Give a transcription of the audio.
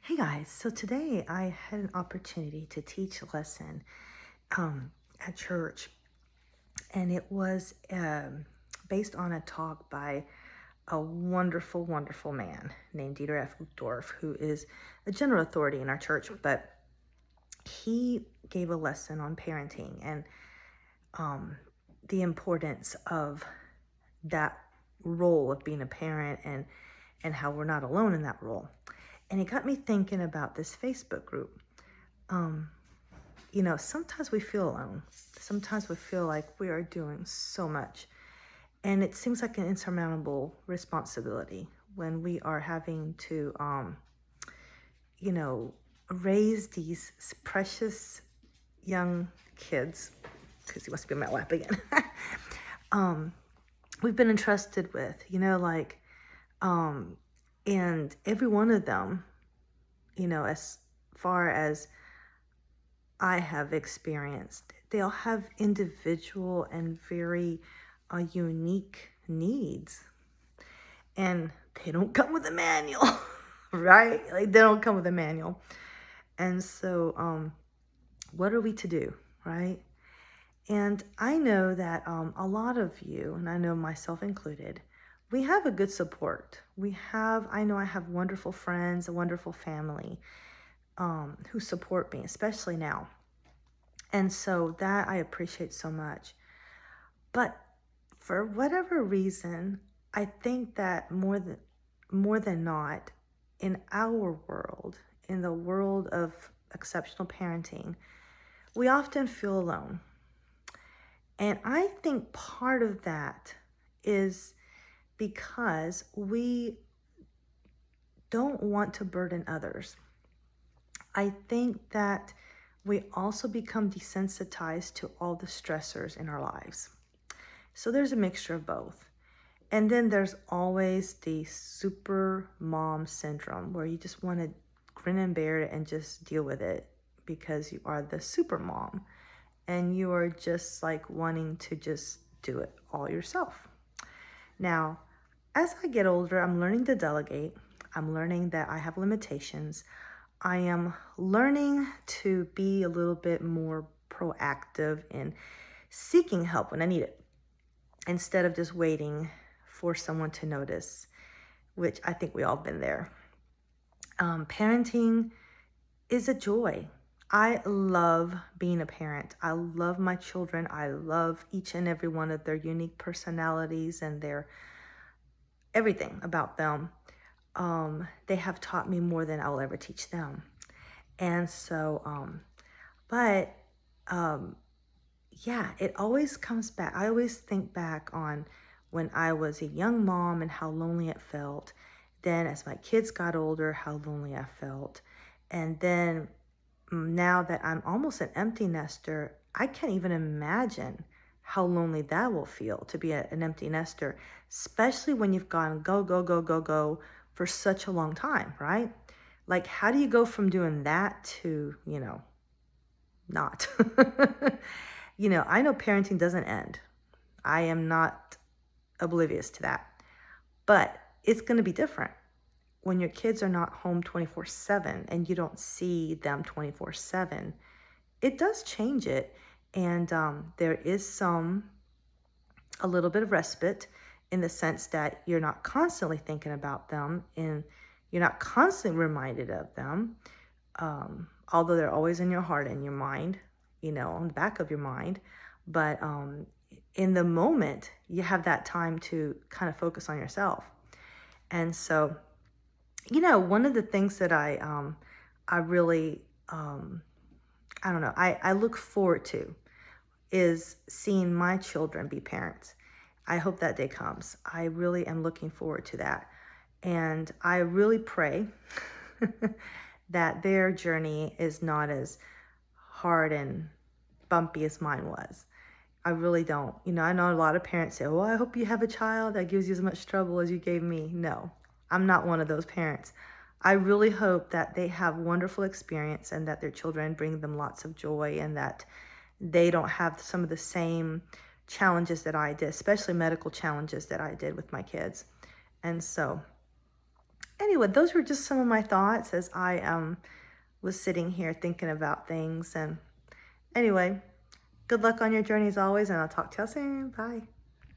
Hey guys, so today I had an opportunity to teach a lesson at church, and it was based on a talk by a wonderful, wonderful man named Dieter F. Uchtdorf, who is a general authority in our church. But he gave a lesson on parenting and um, the importance of that role of being a parent and how we're not alone in that role. And it got me thinking about this Facebook group. Um, Sometimes we feel alone. Sometimes we feel like we are doing so much. And it seems like an insurmountable responsibility when we are having to, raise these precious young kids, because he wants to be in my lap again. um, we've been entrusted with, and every one of them, as far as I have experienced, they all have individual and very unique needs. And they don't come with a manual, right? Like they don't come with a manual. And so, what are we to do, right? And I know that a lot of you, and I know myself included, we have a good support. I know I have wonderful friends, a wonderful family who support me, especially now. And so that I appreciate so much. But for whatever reason, I think that more than not, in our world, in the world of exceptional parenting, we often feel alone. And I think part of that is because we don't want to burden others. I think that we also become desensitized to all the stressors in our lives. So there's a mixture of both. And then there's always the super mom syndrome where you just want to grin and bear it and just deal with it because you are the super mom and you are just like wanting to just do it all yourself. Now, as I get older, I'm learning to delegate. I'm learning that I have limitations. I am learning to be a little bit more proactive in seeking help when I need it, instead of just waiting for someone to notice, which I think we all been there. Parenting is a joy. I love being a parent. I love my children. I love each and every one of their unique personalities and their everything about them. They have taught me more than I'll ever teach them. And so, but yeah, it always comes back. I always think back on when I was a young mom and how lonely it felt. Then as my kids got older, how lonely I felt. And then now that I'm almost an empty nester, I can't even imagine how lonely that will feel to be an empty nester, especially when you've gone go, go, go, go, go for such a long time, right? Like, how do you go from doing that to, not? I know parenting doesn't end. I am not oblivious to that. But it's going to be different when your kids are not home 24/7 and you don't see them 24/7. It does change it. And there is a little bit of respite in the sense that you're not constantly thinking about them and you're not constantly reminded of them. Although they're always in your heart and your mind, on the back of your mind. But in the moment, you have that time to kind of focus on yourself. And so, one of the things that I really, I don't know, I look forward to is seeing my children be parents. I hope that day comes. I really am looking forward to that. And I really pray that their journey is not as hard and bumpy as mine was. I really don't. I know a lot of parents say, well, I hope you have a child that gives you as much trouble as you gave me. No, I'm not one of those parents. I really hope that they have wonderful experience and that their children bring them lots of joy and that they don't have some of the same challenges that I did, especially medical challenges that I did with my kids. And so, anyway, those were just some of my thoughts as I was sitting here thinking about things. And anyway, good luck on your journey as always, and I'll talk to y'all soon. Bye.